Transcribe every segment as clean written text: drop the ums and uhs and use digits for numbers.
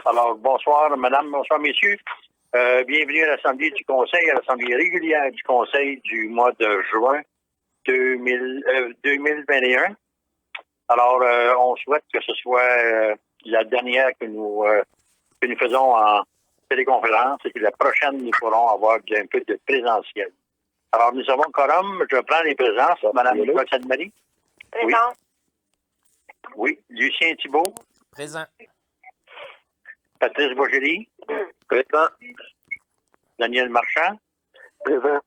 Alors, bonsoir, madame, bonsoir, messieurs. Bienvenue à l'Assemblée du Conseil, à l'Assemblée régulière du Conseil du mois de juin 2021. Alors, on souhaite que ce soit la dernière que nous faisons en téléconférence et que la prochaine, nous pourrons avoir un peu de présentiel. Alors, nous avons quorum. Je prends les présences. Madame Nicole Sainte-Marie. Présent. Oui. Lucien Thibault. Présent. Patrice Bourgerie. Présent. Daniel Marchand. Présent.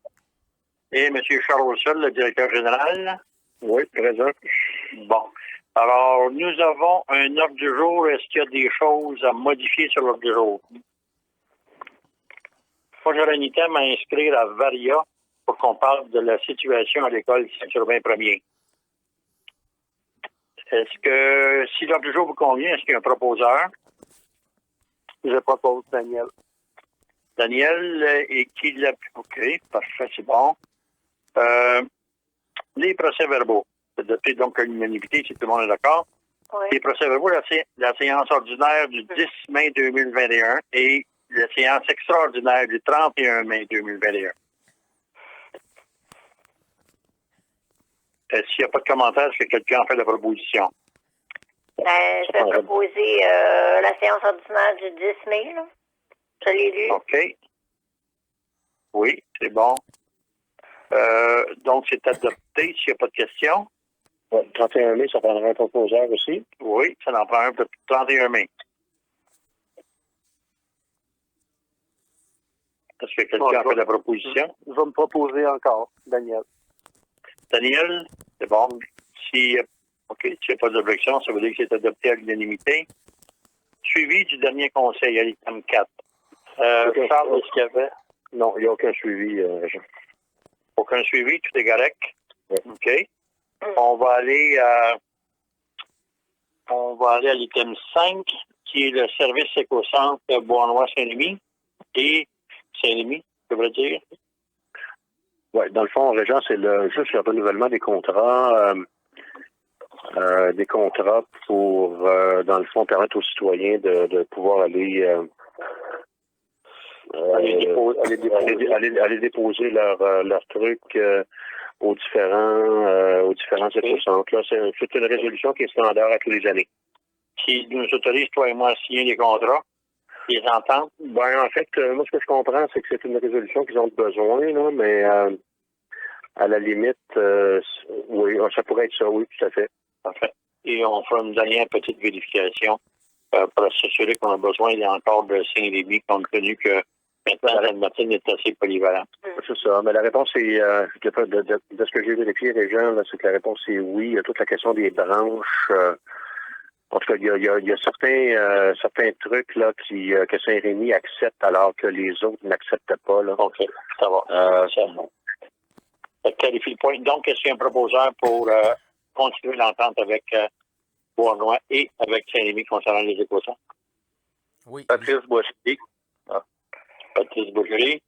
Et M. Charles Roussel, le directeur général. Oui, présent. Bon. Alors, nous avons un ordre du jour. Est-ce qu'il y a des choses à modifier sur l'ordre du jour? Moi, j'aurais un item à inscrire à Varia pour qu'on parle de la situation à l'école Saint-Urbain 1er. Est-ce que, si l'ordre du jour vous convient, est-ce qu'il y a un proposeur? Je propose Daniel. Daniel, et qui l'a... OK, parfait, c'est bon. Les procès-verbaux. C'est adopté donc à l'unanimité, si tout le monde est d'accord. Oui. Les procès-verbaux, la séance ordinaire du 10 mai 2021 et la séance extraordinaire du 31 mai 2021. S'il n'y a pas de commentaires, est-ce que quelqu'un en fait la proposition? Je vais proposer la séance ordinaire du 10 mai. Là. Je l'ai lu. OK. Oui, c'est bon. Donc, c'est adopté s'il n'y a pas de questions. Ouais, 31 mai, ça prendra un proposeur aussi. Oui, ça en prend un pour le 31 mai. Est-ce que quelqu'un a fait la proposition? Je vais me proposer encore, Daniel. Daniel, c'est bon. Si, OK, s'il n'y a pas d'objection, ça veut dire que c'est adopté à l'unanimité. Suivi du dernier conseil à l'item 4. Charles, est-ce qu'il y avait? Non, il n'y a aucun suivi, Jean. Aucun suivi, tout est correct? Oui. OK. On va aller à l'item 5, qui est le service éco-centre Beauharnois-Saint-Rémy et Saint-Rémy, je devrais dire. Oui, dans le fond, Régent, c'est juste le renouvellement des contrats. Des contrats pour, dans le fond, permettre aux citoyens de pouvoir aller aller déposer leurs trucs aux différents éco-centres. Là, c'est une résolution qui est standard à tous les années. Qui nous autorise, toi et moi, à signer les contrats, les ententes? Ben, en fait, moi, ce que je comprends, c'est que c'est une résolution qu'ils ont besoin, là, mais à la limite, oui, ça pourrait être ça, oui, tout à fait. Parfait. Et on fera une dernière petite vérification pour s'assurer qu'on a besoin encore de Saint-Rémy, compte tenu que maintenant, la Martine est assez polyvalente. C'est ça. Mais la réponse est, de ce que j'ai vérifié, les gens, c'est que la réponse est oui. Il y a toute la question des branches. En tout cas, il y a certains trucs là que Saint-Rémy accepte alors que les autres n'acceptent pas. Là. OK, ça va. C'est bon. Ça clarifie le point. Donc, est-ce qu'il y a un proposeur pour continuer l'entente avec Beauharnois et avec Saint-Rémy concernant les éco-centres? Oui. Patrice Boissetti. Patrice Bourgerie.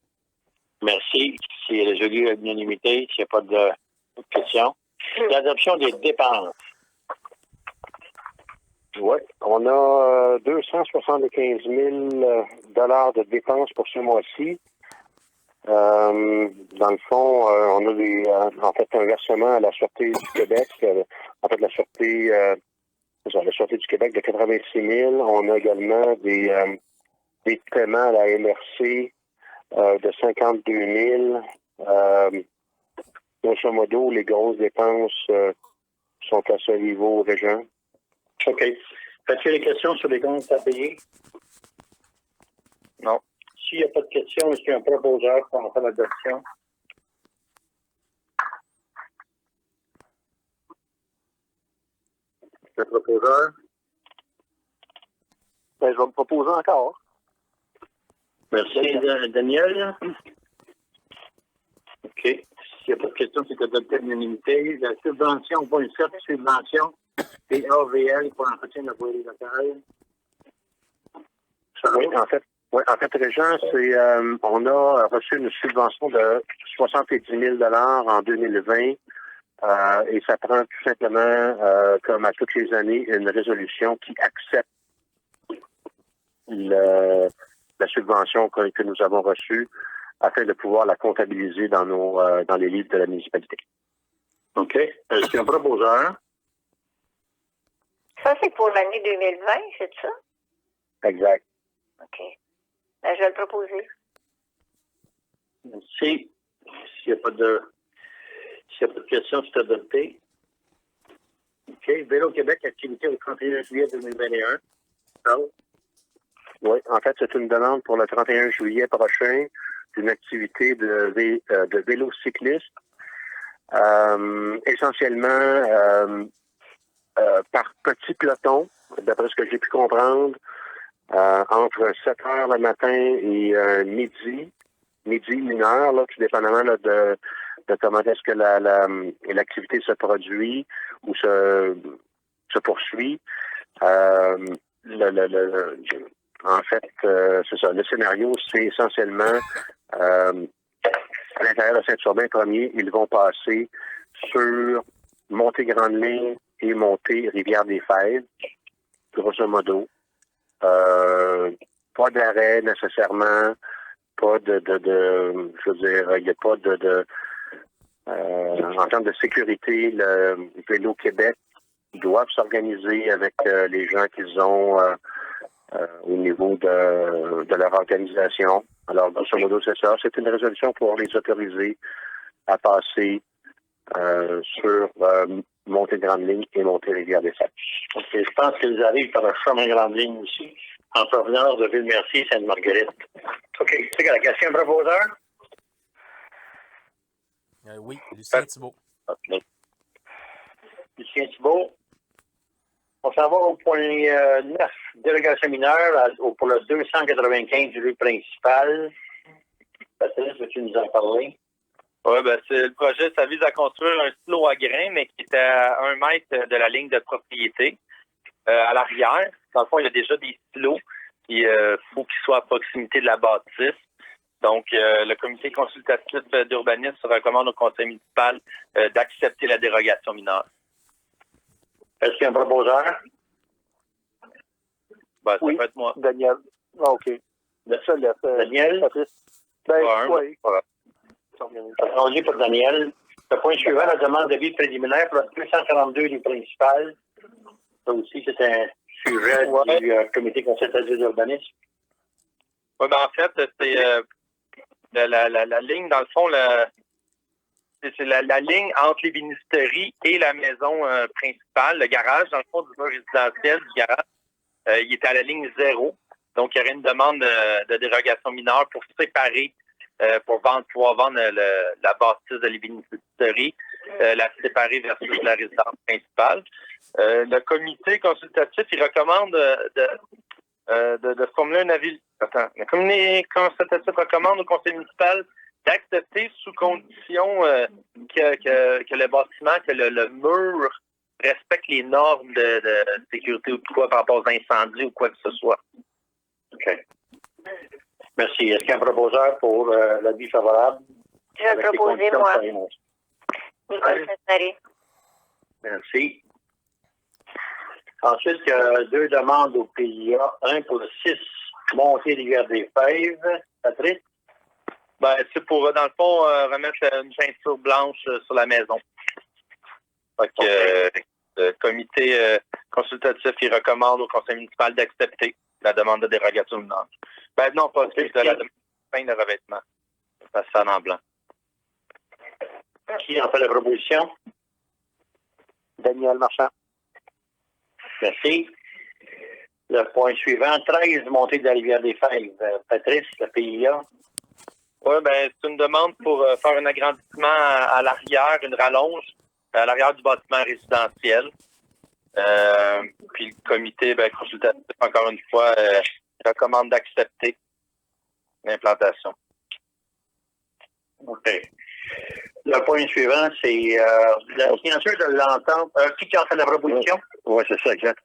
Merci. C'est résolu à l'unanimité. S'il n'y a pas de questions. L'adoption des dépenses. Oui. On a 275 000 de dépenses pour ce mois-ci. Dans le fond, on a un versement à la Sûreté du Québec. La Sûreté du Québec de 86 000. On a également des paiements à la MRC de 52 000. Grosso modo, les grosses dépenses sont à ce niveau, Régent. OK. As-tu des questions sur les comptes à payer? Non. S'il n'y a pas de questions, est-ce qu'il y a un proposeur pour en faire l'adoption? Le proposeur? Ben, je vais me proposer encore. Merci, Daniel. OK. S'il n'y a pas de questions, c'est adopté à l'unanimité. La subvention, pas une certaine subvention, PAVL pour l'entretien de la voirie locale. Oui, en fait, Régent, on a reçu une subvention de 70 000 en 2020 et ça prend tout simplement, comme à toutes les années, une résolution qui accepte la subvention que nous avons reçue afin de pouvoir la comptabiliser dans les livres de la municipalité. OK. Est-ce qu'il y a un proposeur? Ça, c'est pour l'année 2020, c'est ça? Exact. OK. Ben, je vais le proposer. Merci. S'il n'y a pas de questions, c'est adopté. OK. Vélo Québec, activité au 31 juillet 2021. Charles? Oui, en fait, c'est une demande pour le 31 juillet prochain d'une activité de vélo cycliste. Essentiellement par petit peloton, d'après ce que j'ai pu comprendre, entre 7 heures le matin et midi, 1 heure, là, tout dépendamment là, de comment est-ce que l'activité se produit ou se poursuit. En fait, c'est ça. Le scénario, c'est essentiellement à l'intérieur de Saint-Urbain premier, ils vont passer sur Montée-Grande-Ligne et Montée-Rivière-des-Fèves, grosso modo. Pas d'arrêt nécessairement, pas je veux dire, il n'y a pas en termes de sécurité, le Vélo Québec doivent s'organiser avec les gens qu'ils ont au niveau de leur organisation. Alors, grosso modo, c'est ça. C'est une résolution pour les autoriser à passer sur Montée-Grande-Ligne et Montée-Rivière-des-Fèves. OK. Je pense qu'ils arrivent par le chemin Grande-Ligne aussi, en provenance de Ville-Mercier et Sainte-Marguerite. OK. C'est la question proposeur? Oui, Lucien Thibault. Okay. Lucien Thibault. On s'en va au point 9, délégation mineure pour le 295 rue principale. Patrice, veux-tu nous en parler? Oui, ben c'est le projet, ça vise à construire un silo à grains, mais qui est à 1 mètre de la ligne de propriété. À l'arrière, dans le fond, il y a déjà des silos. Il faut qu'ils soient à proximité de la bâtisse. Donc, le comité consultatif d'urbanisme recommande au conseil municipal d'accepter la dérogation mineure. Est-ce qu'il y a un proposeur? Ben, ça peut être moi. Daniel. Ah, OK. Daniel? Oui. On dit pour Daniel. Le point suivant, la demande d'avis préliminaire pour le 242 rue principale. Ça aussi, c'est un sujet du comité consultatif d'urbanisme. Oui, ben en fait, c'est la ligne, dans le fond, c'est la ligne entre les bénisteries et la maison principale, le garage, dans le fond, du mur résidentiel du garage. Il est à la ligne 0. Donc, il y aurait une demande de dérogation mineure pour séparer, pour pouvoir vendre la bâtisse de l'ébénisterie, la séparer versus la résidence principale. Le comité consultatif, il recommande de formuler un avis. Attends, le comité consultatif recommande au conseil municipal d'accepter sous condition que le bâtiment, que le mur respecte les normes de sécurité ou de quoi par rapport aux incendies ou quoi que ce soit. OK. Merci. Est-ce qu'il y a un proposeur pour l'avis favorable? Je vais le proposer, moi. Nicole Sassari. Merci. Ensuite, il y a 2 demandes au PIA. Un pour le 6 Montée-Rivière-des-Fèves. Patrice? Ben, c'est pour, dans le fond, remettre une peinture blanche sur la maison. Fait que, le comité consultatif, il recommande au conseil municipal d'accepter la demande de dérogation mineure. Ben non, pas de la demande de revêtement. Ça se fait en blanc. Qui en fait la proposition? Daniel Marchand. Merci. Le point suivant, 13 Montée de la Rivière-des-Fèves. Patrice, le PIA. Oui, ben c'est une demande pour faire un agrandissement à l'arrière, une rallonge à l'arrière du bâtiment résidentiel. Puis le comité consultatif, encore une fois, recommande d'accepter l'implantation. OK. Le point suivant, c'est la signature de l'entente. Qui en fait la proposition? Oui, c'est ça, exact.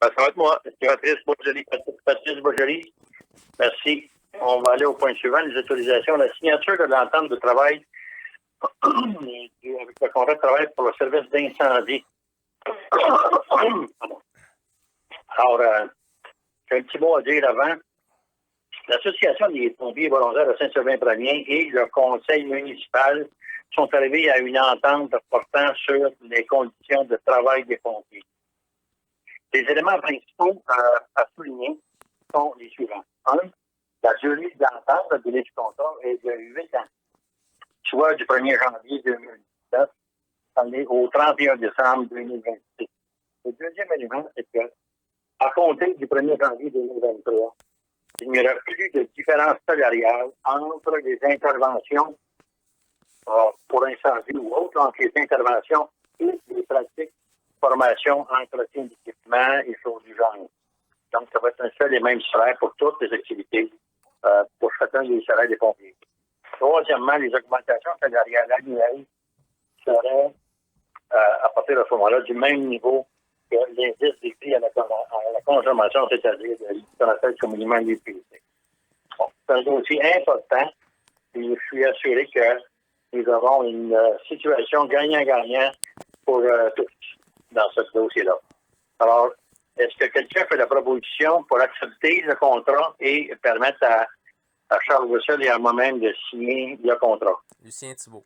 Ben, ça va être moi. Patrice Boisjoli. Merci. On va aller au point suivant, les autorisations. La signature de l'entente de travail avec le contrat de travail pour le service d'incendie. Alors, j'ai un petit mot à dire avant. L'Association des pompiers volontaires de Saint-Sylvain-Premier et le conseil municipal sont arrivés à une entente portant sur les conditions de travail des pompiers. Les éléments principaux à souligner sont les suivants. Un, la durée d'entente, le délai du contrat est de 8 ans, soit du 1er janvier 2017 au 31 décembre 2026. Le deuxième élément, c'est que, à compter du 1er janvier 2023, il n'y aura plus de différence salariale entre les interventions pour incendie ou autre, entre les interventions et les pratiques, formation, entretien d'équipement et choses du genre. Donc, ça va être un seul et même salaire pour toutes les activités, pour chacun des salaires des pompiers. Troisièmement, les augmentations salariales annuelles seraient, à partir de ce moment-là, du même niveau que l'indice des prix à la consommation, c'est-à-dire ce qu'on appelle communément l'IPC. Bon, c'est un dossier important et je suis assuré que nous avons une situation gagnant-gagnant pour tous dans ce dossier-là. Alors, est-ce que quelqu'un fait la proposition pour accepter le contrat et permettre à Charles Roussel et à moi-même de signer le contrat? Lucien Thibault.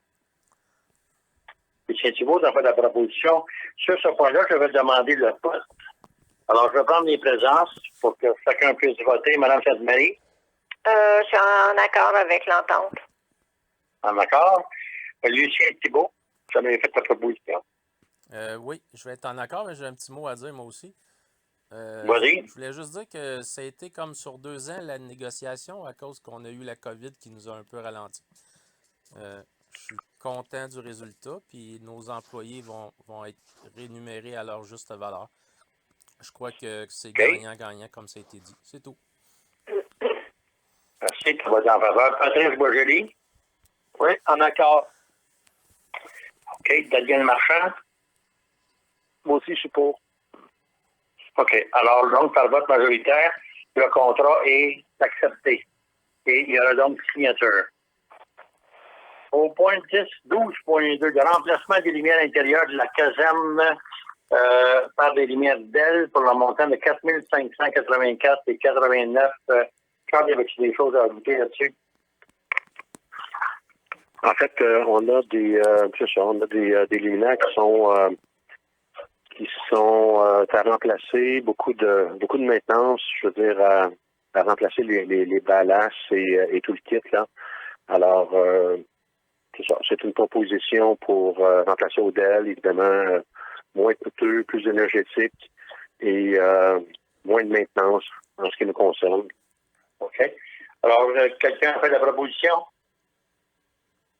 Lucien Thibault a fait la proposition. Sur ce point-là, je vais demander le poste. Alors, je vais prendre les présences pour que chacun puisse voter. Madame Sainte-Marie? Je suis en accord avec l'entente. En accord. Lucien Thibault, vous avez fait la proposition. Oui, je vais être en accord, mais j'ai un petit mot à dire moi aussi. Vas-y. Je voulais juste dire que ça a été comme sur 2 ans la négociation à cause qu'on a eu la COVID qui nous a un peu ralenti. Je suis content du résultat, puis nos employés vont être rémunérés à leur juste valeur. Je crois que c'est gagnant-gagnant comme ça a été dit. C'est tout. Merci, tu vas en faveur. Patrice Boisjoli? Oui, en accord. OK. Daniel Marchand? Moi aussi, je suis pour. OK. Alors, donc, par vote majoritaire, le contrat est accepté. Et il y aura donc signature. Au point 10, 12.2, le remplacement des lumières intérieures de la caserne par des lumières d'ailes pour le montant de 4 584 et 89. Charles, y avait-tu des choses à ajouter là-dessus? En fait, on a des luminaires qui sont à remplacer, beaucoup de maintenance, je veux dire, à remplacer les balasses et tout le kit, là. Alors, c'est ça. C'est une proposition pour remplacer Odell, évidemment, moins coûteux, plus énergétique et moins de maintenance en ce qui nous concerne. OK. Alors, quelqu'un a fait la proposition?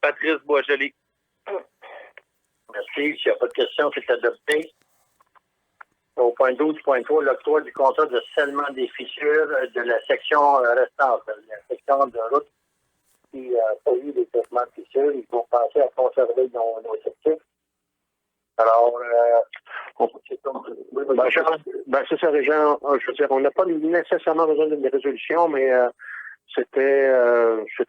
Patrice Boisjoli. Merci. S'il n'y a pas de questions, c'est adopté. Au point 12.3, l'octroi du contrat de scellement des fissures de la section restante, la section de route qui a pas eu des traitements de fissures. Ils vont penser à conserver nos effectifs. Alors, c'est ça, Régent. Je veux dire, on n'a pas nécessairement besoin d'une résolution, mais c'était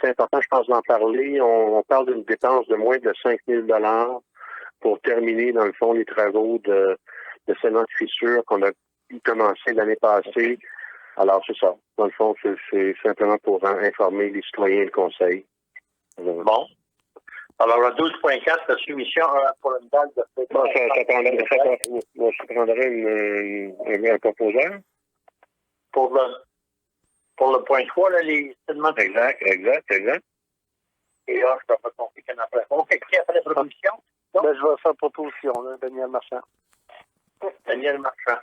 important, je pense, d'en parler. On parle d'une dépense de moins de 5 000 $ pour terminer, dans le fond, les travaux de scellement de fissure qu'on a commencé l'année passée. Alors, c'est ça. Dans le fond, c'est simplement pour informer les citoyens et le conseil. Bon. Alors, le 12.4, la soumission pour une date de fait. Bon, ça prendrait un proposeur. Pour le point 3, là, les seulement. Exact. Et là, je n'ai pas compris qu'il y en a après. OK, qui a fait la proposition? Ben, je vais faire proposition, là, Daniel Marchand. Daniel Marchand.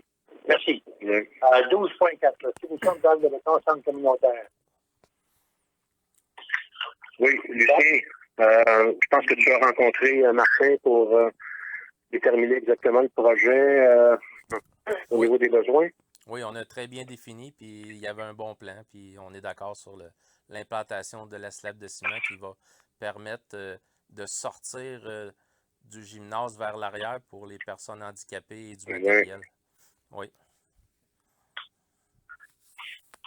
Merci. Oui. 12.4, la soumission de date de l'ensemble communautaire. Oui, Lucien, je pense que tu as rencontré Martin pour déterminer exactement le projet au niveau des besoins. Oui, on a très bien défini, puis il y avait un bon plan, puis on est d'accord sur l'implantation de la slab de ciment qui va permettre de sortir du gymnase vers l'arrière pour les personnes handicapées et du matériel. Oui.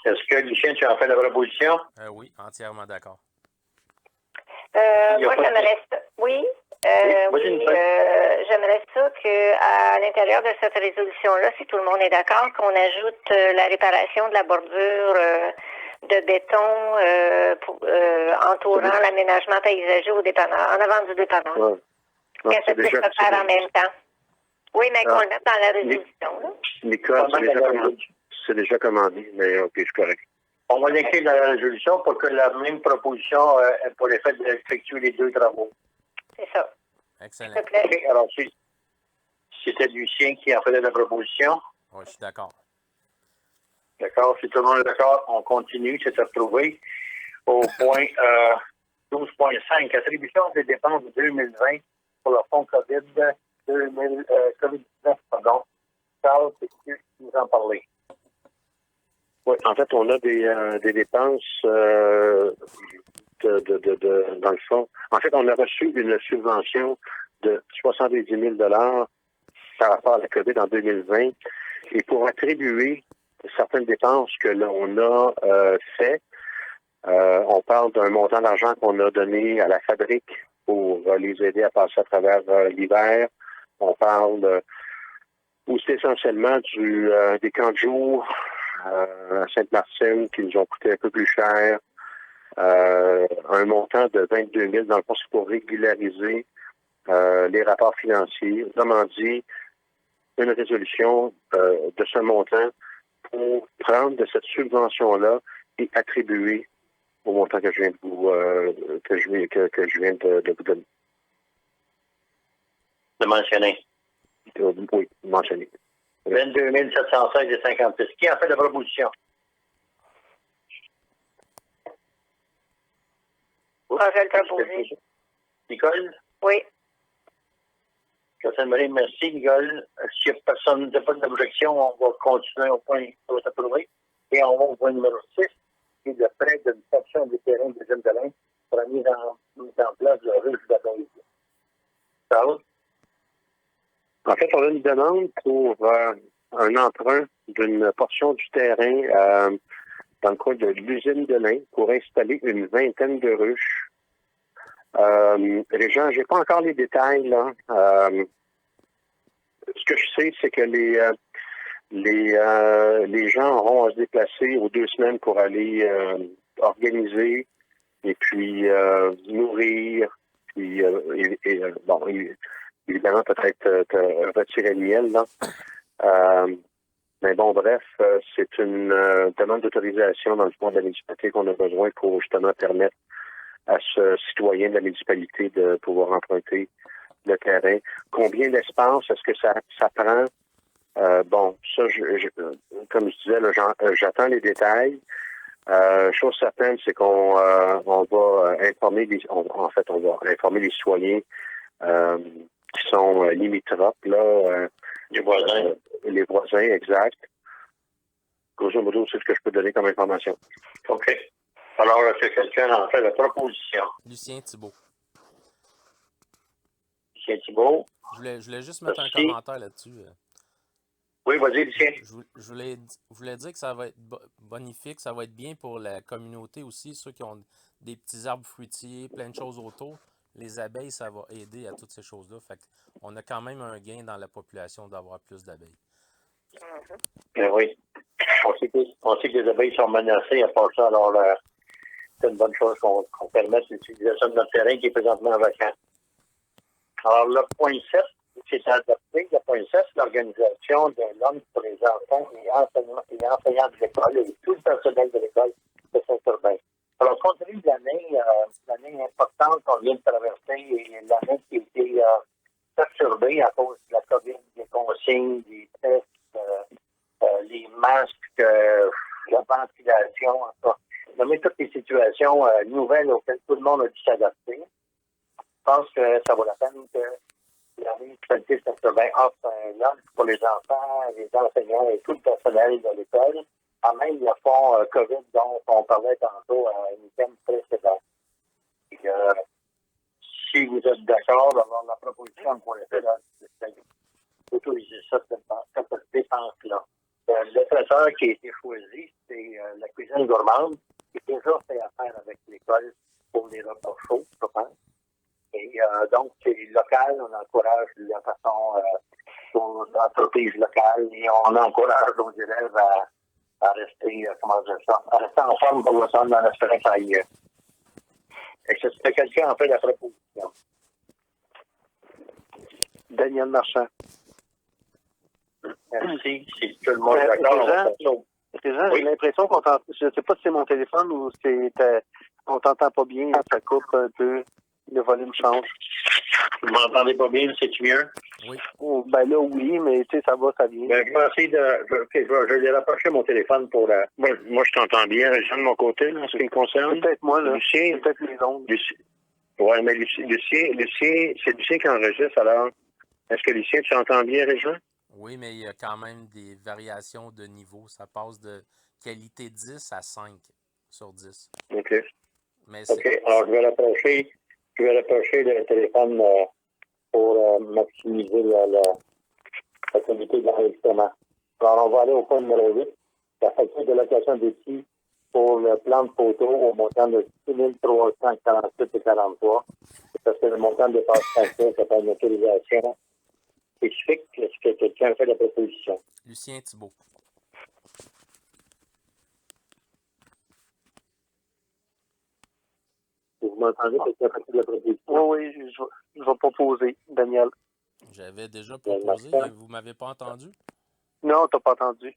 Est-ce que, Lucien, tu as fait la proposition? Oui, entièrement d'accord. Moi, j'aimerais ça. Oui. J'aimerais ça qu'à l'intérieur de cette résolution-là, si tout le monde est d'accord, qu'on ajoute la réparation de la bordure de béton entourant l'aménagement paysager au dépanneur, en avant du dépanneur. Ouais. Que ça puisse se faire en même temps. Oui, mais qu'on le mette dans la résolution. Là. Nicole, c'est déjà commandé, mais OK, c'est correct. On va l'inclure dans la résolution pour que la même proposition ait pour l'effet d'effectuer les deux travaux. C'est ça. Excellent. S'il te plaît. Okay, alors, c'était Lucien qui en faisait la proposition. Oui, je suis d'accord. D'accord, si tout le monde est d'accord, on continue, c'est approuvé. Au point 12.5, attribution des dépenses de 2020 pour le fonds COVID-19, pardon. Charles, peux-tu nous en parler? Oui, en fait, on a des dépenses dans le fond. En fait, on a reçu une subvention de 70 000 $ par rapport à la COVID en 2020. Et pour attribuer certaines dépenses que l'on a fait, on parle d'un montant d'argent qu'on a donné à la fabrique pour les aider à passer à travers l'hiver. On parle aussi essentiellement des camps de jour à Sainte-Martine qui nous ont coûté un peu plus cher. Un montant de 22 000 dans le fond, c'est pour régulariser les rapports financiers. Autrement dit, une résolution de ce montant pour prendre de cette subvention-là et attribuer au montant que je viens de vous donner. De mentionner. Oui, mentionner. 22 716,56. Qui a fait la proposition? Ah, je vais le proposer. Nicole? Oui. Catherine Marie, merci, Nicole. S'il n'y a personne n'a pas d'objection, on va continuer au point qui va s'approuver. Et on va au point numéro 6, qui est le prêt d'une portion des terrains des Jeunes de l'Inde pour la mise en place de la rue de la Baie. Charles? En fait, on a une demande pour un emprunt d'une portion du terrain dans le coin de l'usine de lin pour installer une vingtaine de ruches. Les gens, j'ai pas encore les détails là. Ce que je sais, c'est que les gens auront à se déplacer aux 2 semaines pour aller organiser et puis nourrir, puis évidemment peut-être retirer le miel là. Mais bon, bref, c'est une demande d'autorisation dans le fond de la municipalité qu'on a besoin pour justement permettre à ce citoyen de la municipalité de pouvoir emprunter le terrain. Combien d'espace est-ce que ça prend? Bon, ça, comme je disais, là, j'attends les détails. Chose certaine, c'est qu'on va informer on va informer les citoyens qui sont limitrophes, là. Les voisins. Les voisins, exact. Grosso modo, c'est ce que je peux donner comme information. OK. Alors, est-ce que quelqu'un en fait la proposition? Lucien Thibault. Lucien Thibault. Je voulais juste mettre Merci. un commentaire là-dessus. Oui, vas-y, Lucien. Je voulais dire que ça va être bonifique, ça va être bien pour la communauté aussi, ceux qui ont des petits arbres fruitiers, plein de choses autour. Les abeilles, ça va aider à toutes ces choses-là. Fait qu'on a quand même un gain dans la population d'avoir plus d'abeilles. Ben oui. On sait que les abeilles sont menacées à part ça. Alors, c'est une bonne chose qu'on permette l'utilisation de notre terrain qui est présentement vacant. Alors, le point 7, c'est adopté. Le point 7, l'organisation de l'homme pour les enfants et enseignants de l'école et tout le personnel de l'école de Saint-Urbain. Alors, compte tenu de l'année importante qu'on vient de traverser et l'année qui a été perturbée à cause de la COVID, des consignes, des tests, les masques, la ventilation, enfin, nommer toutes les situations nouvelles auxquelles tout le monde a dû s'adapter. Je pense que ça vaut la peine que la municipalité de Saint-Urbain offre un lunch pour les enfants, les enseignants et tout le personnel de l'école. En même le fonds COVID dont on parlait tantôt à une thème précédente. Si vous êtes d'accord d'avoir la proposition qu'on a fait là, d'autoriser cette dépense-là. Le traiteur qui a été choisi, c'est la cuisine gourmande, qui déjà fait affaire avec l'école pour les repas chauds, je pense. Et donc, c'est local, on encourage la façon aux entreprises locales et on encourage nos élèves à rester, comment dire ça, à rester en forme pour le centre dans l'espérance que ça aille mieux. Et c'est quelqu'un en fait la proposition. Daniel Marchand. Merci. Si tout le monde est d'accord, on va faire ça. Régent, Oui. j'ai l'impression qu'on t'entend. Je ne sais pas si c'est mon téléphone ou c'est on t'entend pas bien, ça coupe un peu, le volume change. Vous m'entendez pas bien, c'est-tu mieux? Oui. Oh, ben là, oui, mais tu sais, ça va, ça vient. Ben, je vais essayer je vais rapprocher mon téléphone pour la. Moi, je t'entends bien, Régent, de mon côté, là, en ce qui me concerne. C'est peut-être moi, là. Lucien. C'est peut-être mes ondes. Oui, mais Lucien, c'est Lucien qui enregistre, alors. Est-ce que Lucien, tu entends bien, Régent? Oui, mais il y a quand même des variations de niveau. Ça passe de qualité 10 à 5 sur 10. OK. Mais OK. Alors, je vais rapprocher le téléphone pour maximiser la qualité de l'enregistrement. Alors, on va aller au point numéro 8. La facture de location d'outils pour le plan de photo au montant de 6 348,43. Parce que le montant dépasse 5 000, ça fait une autorisation spécifique. Est-ce que quelqu'un a fait la proposition? Lucien Thibault. Vous m'entendez? Quelqu'un a fait la proposition? Oui, je vais proposer, Daniel. J'avais déjà proposé. Vous ne m'avez pas entendu? Non, t'as pas entendu.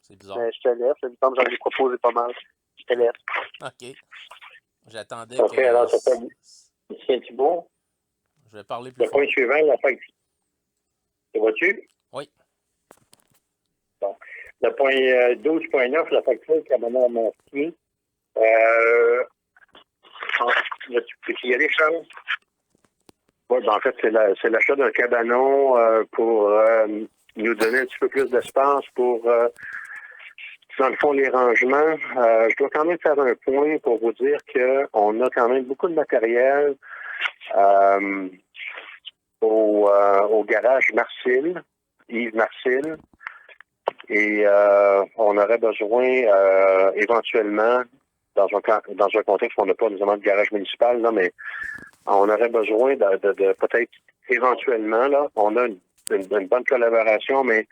C'est bizarre. Mais je te laisse. Il me semble que j'en ai proposé pas mal. Je te laisse. OK. J'attendais OK, que... alors, ça fait Lucien Thibault. Je vais parler plus Le fort. point suivant, la facture. Tu vois-tu? Oui. Bon. Le point 12.9, la facture Cabanon Montier. Tu y aller, Charles? Oui, ben, en fait, c'est l'achat d'un cabanon pour nous donner un petit peu plus d'espace pour, dans le fond, les rangements. Je dois quand même faire un point pour vous dire qu'on a quand même beaucoup de matériel au garage Marcille, Yves Marcille. Et on aurait besoin éventuellement, dans un contexte où on n'a pas nécessairement de garage municipal, là, mais on aurait besoin de peut-être éventuellement, là, on a une bonne collaboration, mais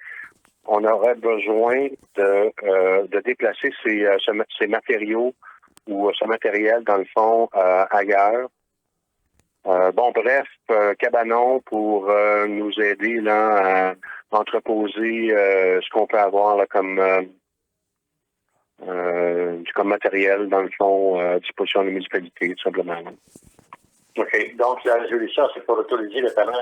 on aurait besoin de déplacer ces matériaux ou ce matériel, dans le fond, ailleurs. Bref, Cabanon pour nous aider là à entreposer ce qu'on peut avoir là, comme matériel, dans le fond, à disposition de la municipalité, tout simplement. OK. Donc, la résolution, c'est pour autoriser le paiement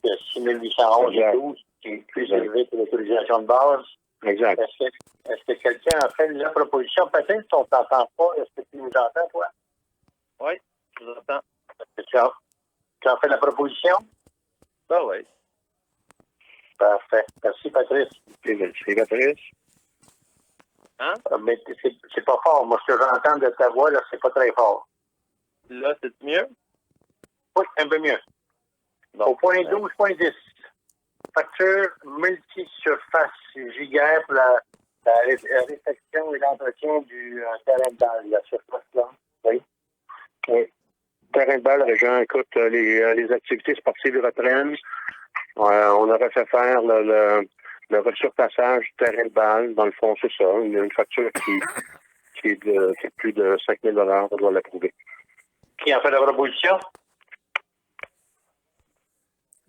de 6 811,12, qui est plus élevé que l'autorisation de base. Exact. Est-ce que quelqu'un a fait la proposition? Peut-être qu'on ne t'entend pas. Est-ce que tu nous entends, toi? Oui, je vous entends. Tu as fait la proposition? Ah oui. Parfait. Merci, Patrice. Merci, Patrice. Hein? Mais c'est pas fort. Moi, ce que j'entends de ta voix, là, c'est pas très fort. Là, c'est mieux? Oui, un peu mieux. Bon. Au point 12.10, facture multi-surface gigaire pour la réfection et l'entretien du terrain de balle, la surface là. Oui. Oui. Terrain de balle, Régent, écoute, les activités sportives reprennent. On aurait fait faire le resurfaçage du terrain de balle. Dans le fond, c'est ça. Une facture qui est de plus de 5 000 $. On doit l'approuver. Qui a fait la proposition?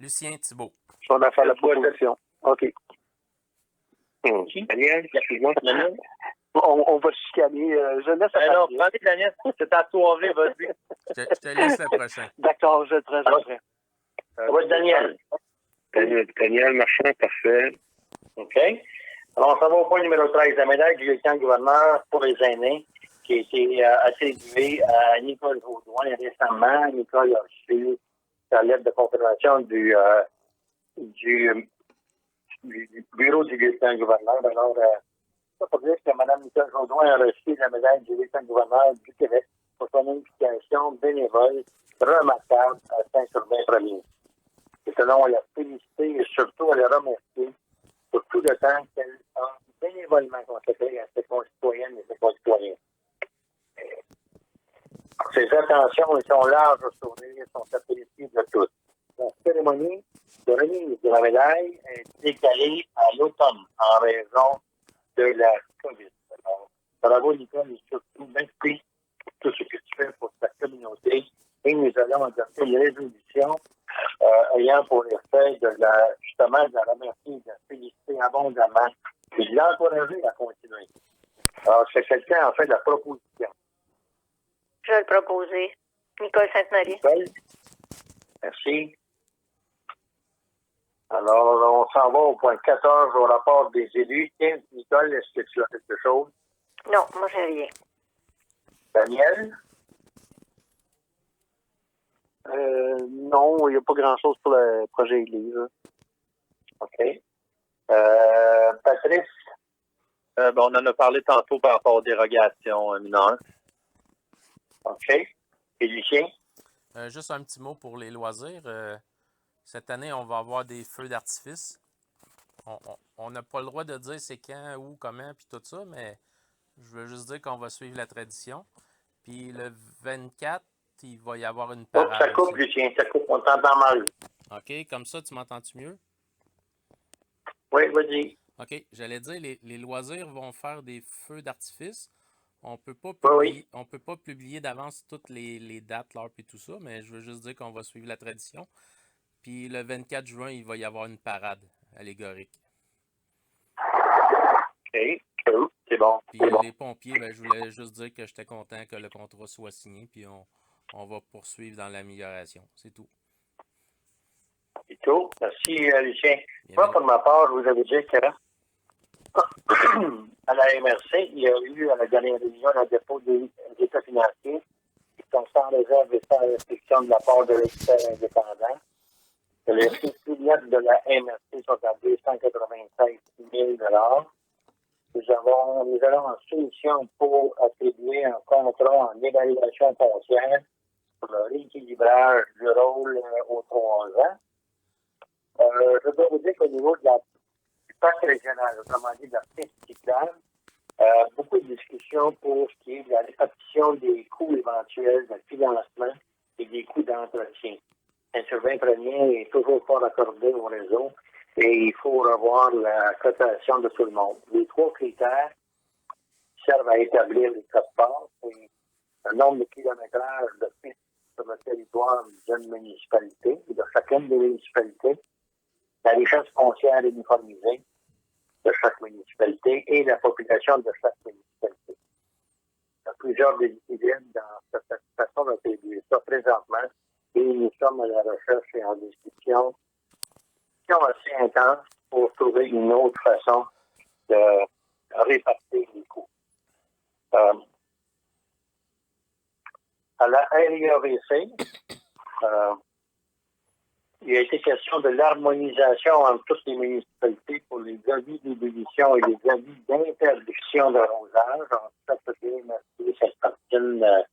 Lucien Thibault. On a fait la proposition. OK. Daniel, excuse-moi. Daniel? On va chicaner. Je laisse la non, prends Daniel. C'est ta soirée, vas-y. Je te laisse le prochain. D'accord, je le prends. Oui, Daniel. Daniel Marchand, parfait. OK. Alors, on s'en va au point numéro 13, la médaille du lieutenant-gouverneur pour les aînés, qui a été attribuée à Nicole Vaudouin récemment. Nicole a reçu sa lettre de confirmation du bureau du lieutenant-gouverneur. Alors, ça pour dire que Mme Nicole Vaudouin a reçu la médaille du lieutenant-gouverneur du Québec pour son implication bénévole remarquable à Saint-Urbain-Premier. Et selon, elle a félicité et surtout, elle a remercié pour tout le temps qu'elle a bénévolement consacré à ses concitoyennes et ses concitoyens. Ces attentions et son large sourire sont appréciées de tous. La cérémonie de remise de la médaille est décalée à l'automne en raison de la COVID. Alors, bravo, Nicole, et surtout, merci pour tout ce que tu fais pour ta communauté. Et nous allons adopter une résolution ayant pour effet justement de la remercier, de la féliciter abondamment et de l'encourager à continuer. Alors, c'est quelqu'un, en fait, de la proposition. Je vais le proposer. Nicole Sainte-Marie. Nicole? Merci. Alors, on s'en va au point 14, au rapport des élus. Tiens, Nicole, est-ce que tu as quelque chose? Non, moi, j'ai rien. Daniel? Non, il n'y a pas grand-chose pour le projet Église. OK. Patrice? On en a parlé tantôt par rapport aux dérogations mineures. OK. Et Lucien? Juste un petit mot pour les loisirs. Cette année, on va avoir des feux d'artifice. On n'a pas le droit de dire c'est quand, où, comment, puis tout ça, mais je veux juste dire qu'on va suivre la tradition. Puis le 24, il va y avoir une Oh, parade. ça coupe, aussi. Lucien, ça coupe, on t'entend mal. OK, comme ça, tu m'entends-tu mieux? Oui, vas-y. OK, j'allais dire, les loisirs vont faire des feux d'artifice. On peut pas on peut pas publier d'avance toutes les dates, l'heure et tout ça, mais je veux juste dire qu'on va suivre la tradition. Puis le 24 juin, il va y avoir une parade allégorique. OK, c'est bon. Puis C'est bon. les pompiers, ben, je voulais juste dire que j'étais content que le contrat soit signé, puis on va poursuivre dans l'amélioration. C'est tout. C'est tout. Merci, Lucien. Bien, Moi, bien. pour ma part, je vous avais dit que à la MRC, il y a eu à la dernière révision un dépôt des états financiers qui sont sans réserve et sans restriction de la part de l'expert indépendant. Les filiales de la MRC sont à 296 000 Nous allons en solution pour attribuer un contrat en évaluation foncière pour le rééquilibrage du rôle aux 3 ans. Je dois vous dire qu'au niveau du parc régional, autrement dit de la piste cyclable, beaucoup de discussions pour ce qui est de la répartition des coûts éventuels de financement et des coûts d'entretien. Saint-Sylvain premier est toujours pas accordé au réseau et il faut revoir la cotation de tout le monde. Les 3 critères servent à établir les cotes-parts, c'est le nombre de kilométrages de pistes sur le territoire d'une municipalité, de chacune des municipalités, la richesse foncière uniformisée de chaque municipalité et la population de chaque municipalité. Il y a plusieurs déséquilibres dans cette façon d'attribuer ça présentement et nous sommes à la recherche et en discussion assez intense pour trouver une autre façon de répartir les coûts. À la RIAVC, il a été question de l'harmonisation entre toutes les municipalités pour les avis d'ébullition et les avis d'interdiction d'arrosage entre Châteauguay, Mercier, Sainte-Martine,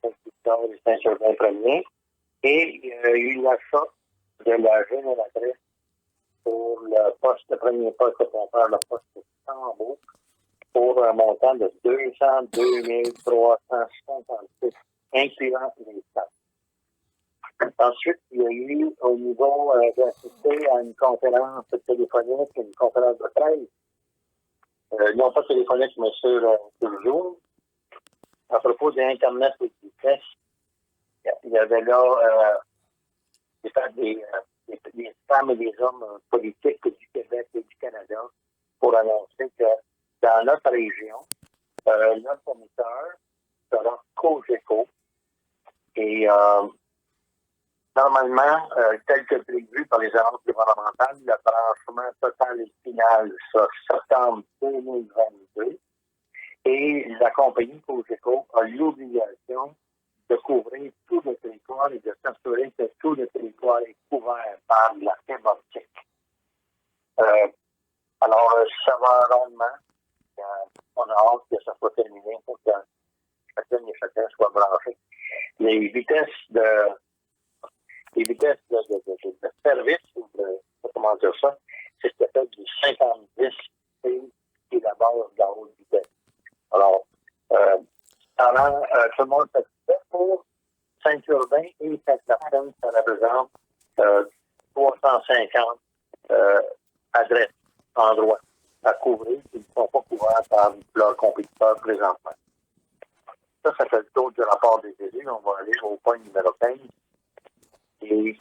Saint-Victor et Saint-Sylvain premier. Et il y a eu l'achat de la génératrice pour le premier poste de pompeur, le poste de Sambo, pour un montant de 202 356, incluant les taxes. Ensuite, il y a eu au niveau d'assister à une conférence téléphonique, une conférence de presse, non pas téléphonique, mais sur Zoom, à propos d'Internet et du test. Il y avait là des femmes et des hommes politiques du Québec et du Canada pour annoncer que dans notre région, notre fournisseur sera Cogeco. Et normalement, tel que prévu par les annonces gouvernementales, le branchement total et final sera septembre 2022. Et la compagnie Cogeco a l'obligation de couvrir tout le territoire et de s'assurer que tout le territoire est couvert par la fibre optique. Alors, ça va rondement. On a hâte que ça soit terminé pour que chacun et chacun soit branché. Les vitesses de service, comment dire ça, c'est peut-être du 50-10 qui est la base de la haute vitesse. Alors, ça rend tout le monde satisfait. et cette personne, ça représente 350 adresses, endroits à couvrir qui ne sont pas couverts par leurs compétiteurs présentement. Ça fait le tour du rapport des élus. On va aller au point numéro 15. Et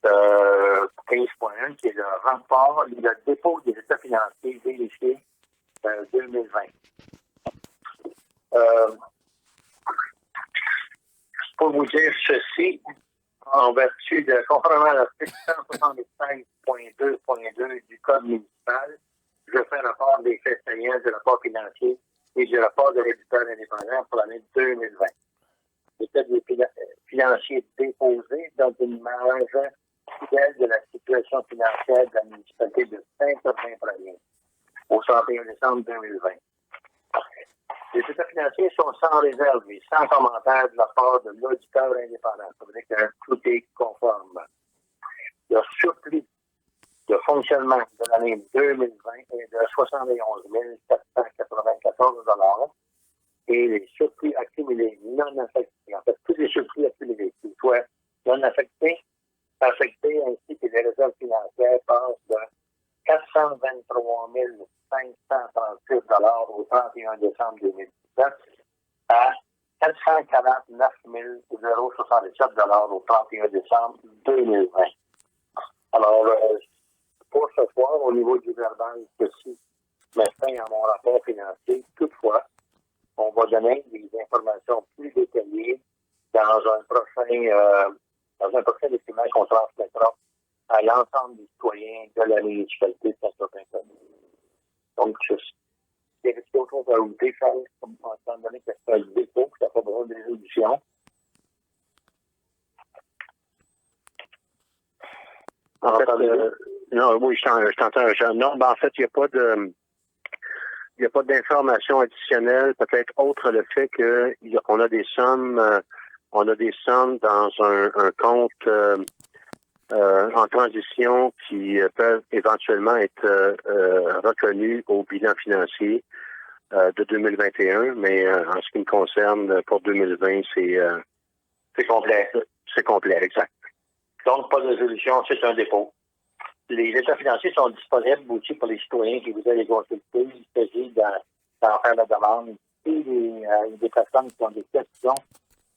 15.1, qui est le rapport, le dépôt des états financiers vérifiés 2020. Pour vous dire ceci, en vertu de, conformément à l'article 175.2.2 du Code municipal, je fais rapport des faits saillants du rapport financier et du rapport de l'éditeur indépendant pour l'année 2020. L'état des financiers déposés dans une marge fidèle de la situation financière de la municipalité de Saint-Urbain-Premier au 31 décembre 2020. Les états financiers sont sans réserve et sans commentaire de la part de l'auditeur indépendant. Ça veut dire que tout est conforme. Le surplus de fonctionnement de l'année 2020 est de 71 494 $ et les surplus accumulés non affectés, en fait, tous les surplus accumulés, qu'ils soient non affectés, affectés, ainsi que les réserves financières passent de 423 536 $ au 31 décembre 2019 à 449 067 $ au 31 décembre 2020. Alors, pour ce soir, au niveau du verbal, ceci met fin à mon rapport financier. Toutefois, on va donner des informations plus détaillées dans un prochain document qu'on transmettra à l'ensemble des citoyens de la municipalité de Saint-Urbain-Premier. Donc, il y a quelque chose à ajouter, Charles, étant donné que c'est un dépôt, que ça n'a pas besoin de résolution. En fait, non, oui, je t'entends, Jean. Non, en fait, il n'y a pas d'informations additionnelles, peut-être autre le fait qu'on a des sommes, dans un compte en transition qui peuvent éventuellement être reconnues au bilan financier de 2021, mais en ce qui me concerne, pour 2020, c'est complet. C'est complet, exact. Donc, pas de résolution, c'est un dépôt. Les états financiers sont disponibles aussi pour les citoyens qui voudraient les consulter. Il s'agit d'en faire la demande. Et des personnes qui ont des questions,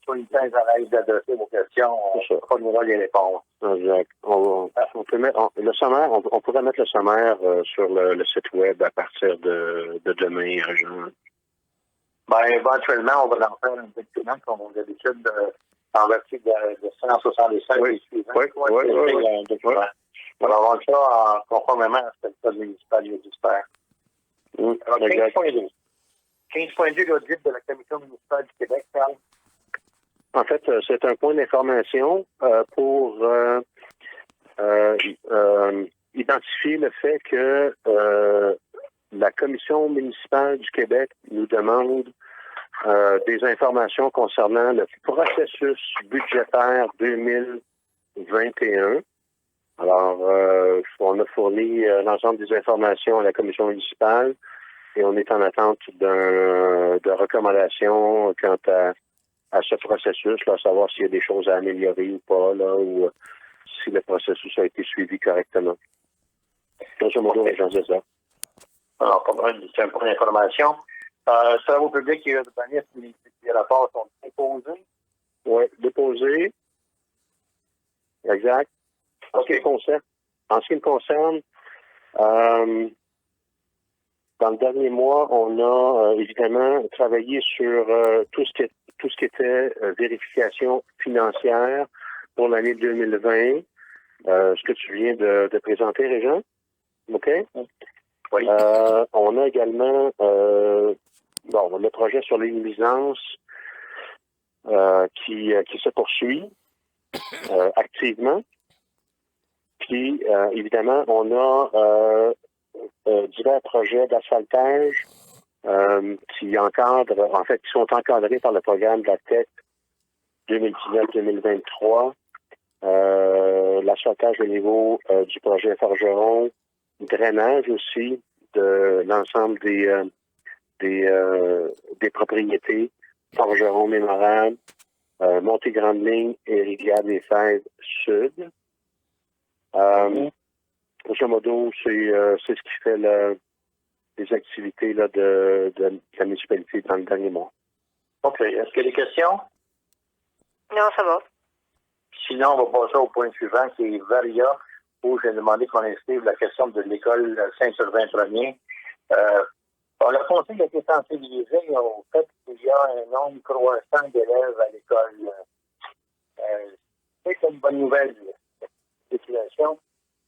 soit une thèse à l'aise d'adresser vos questions, on fournira les réponses. Exact. On peut mettre le sommaire, on pourrait mettre le sommaire sur le site web à partir de demain, Jean. Ben, éventuellement, on va en faire un document comme on a l'habitude en vertu de 167 et suivants. Oui. On va avoir ça conformément à ce que le code municipal, j'espère. Alors, 15.2. 15.2, l'audit de la Commission municipale du Québec, Charles. En fait, c'est un point d'information pour identifier le fait que la Commission municipale du Québec nous demande des informations concernant le processus budgétaire 2021. Alors, on a fourni l'ensemble des informations à la Commission municipale et on est en attente de recommandations quant à ce processus, là, savoir s'il y a des choses à améliorer ou pas, là, ou si le processus a été suivi correctement. Grosso modo, j'en sais ça. Alors, c'est un point d'information. Travaux publics et urbanisme, les rapports sont déposés. Oui, déposés. Exact. En ce qui me concerne, dans le dernier mois, on a évidemment travaillé sur tout ce qui était vérification financière pour l'année 2020. Ce que tu viens de présenter, Régent. OK? Oui. On a également le projet sur les nuisances qui se poursuit activement. Puis, évidemment, on a divers projets d'asphaltage qui sont encadrés par le programme de la TEC 2019-2023. L'asphaltage au niveau du projet Forgeron, drainage aussi de l'ensemble des propriétés, Forgeron mémorable, Montée Grande Ligne et Rivière-des-Fèves Sud. Grosso modo, c'est ce qui fait les activités là, de la municipalité dans le dernier mois. OK. Est-ce qu'il y a des questions? Non, ça va. Sinon, on va passer au point suivant, qui est Varia, où j'ai demandé qu'on inscrive la question de l'école Saint-Sylvain Ier. Le conseil a été sensibilisé au fait qu'il y a un nombre croissant d'élèves à l'école. C'est une bonne nouvelle, cette situation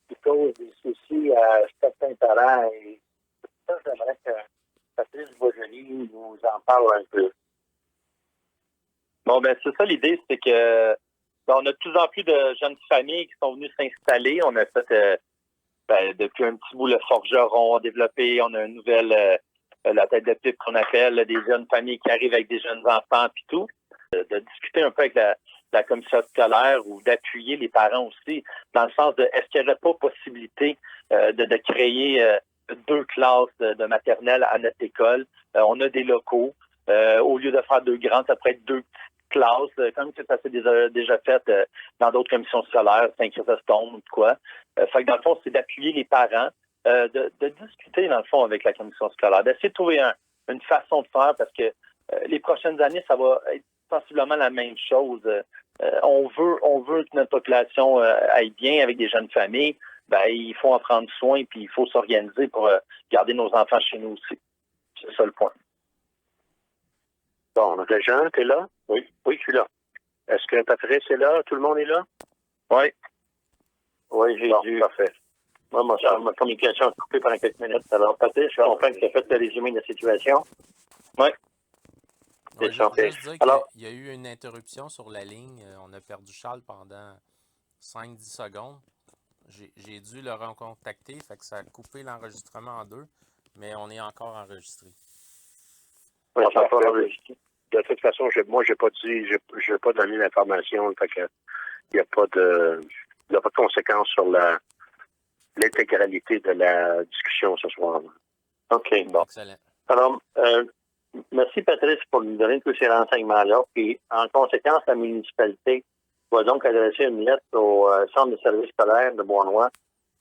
qui cause des soucis à certains parents. Et ça, j'aimerais que Patrice Boisjoli nous en parle un peu. Bon, ben c'est ça l'idée, c'est que on a de plus en plus de jeunes familles qui sont venues s'installer. On a fait depuis un petit bout le forgeron développé. On a une nouvelle la tête de pipe qu'on appelle, des jeunes familles qui arrivent avec des jeunes enfants puis tout. De discuter un peu avec la commission scolaire ou d'appuyer les parents aussi, dans le sens de est-ce qu'il n'y aurait pas possibilité de créer 2 classes de maternelle à notre école. On a des locaux. Au lieu de faire 2 grandes, ça pourrait être 2 petites classes, comme ça s'est déjà fait dans d'autres commissions scolaires, Saint-Chrysostome ou quoi. Fait que dans le fond, c'est d'appuyer les parents, de discuter, dans le fond, avec la commission scolaire, d'essayer de trouver une façon de faire parce que les prochaines années, ça va être sensiblement la même chose. On veut que notre population aille bien avec des jeunes familles. Ben, il faut en prendre soin puis il faut s'organiser pour garder nos enfants chez nous aussi. C'est ça le point. Bon, Régent, t'es là? Oui, je suis là. Est-ce que Patrice est là? Tout le monde est là? Oui. Oui, j'ai dû. Parfait. Moi, ma communication a coupé pendant quelques minutes. Alors, Patrice, je comprends que tu as fait le résumé de la situation. Oui. Ouais, C'est ça. juste dire Alors, qu'il y a eu une interruption sur la ligne. On a perdu Charles pendant 5-10 secondes. J'ai dû le recontacter, fait que ça a coupé l'enregistrement en 2, mais on est encore enregistré. oui, c'est encore enregistré. De toute façon, moi, j'ai pas donné l'information, fait que il n'y a pas de conséquences sur l'intégralité de la discussion ce soir. OK, bon. Excellent. Alors, merci Patrice pour nous donner tous ces renseignements-là. Puis, en conséquence, la municipalité va donc adresser une lettre au Centre de services scolaires de Beauharnois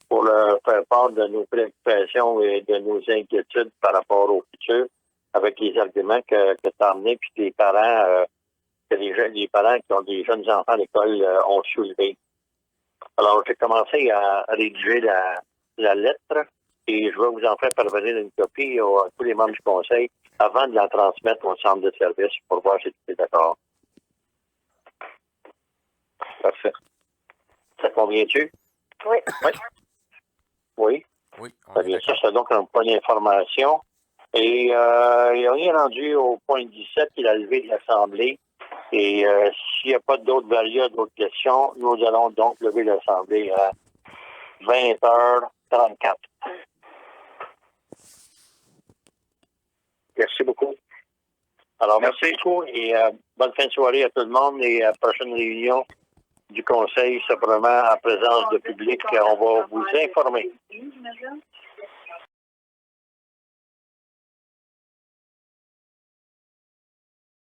pour leur faire part de nos préoccupations et de nos inquiétudes par rapport au futur, avec les arguments que tu as amenés, puis les parents, que les parents qui ont des jeunes enfants à l'école ont soulevés. Alors, j'ai commencé à rédiger la lettre et je vais vous en faire parvenir une copie à tous les membres du conseil avant de la transmettre au centre de service pour voir si tu es d'accord. Parfait. Ça te convient-tu? Oui. Oui. Oui, on Très est bien. Ça, d'accord. c'est donc un point d'information. Et on est rendu au point 17, qui est la levée de l'Assemblée. Et s'il n'y a pas d'autres variables, d'autres questions, nous allons donc lever l'Assemblée à 20h34. Merci beaucoup. Alors, merci beaucoup et bonne fin de soirée à tout le monde et à la prochaine réunion du Conseil, simplement en présence de public, on va vous informer.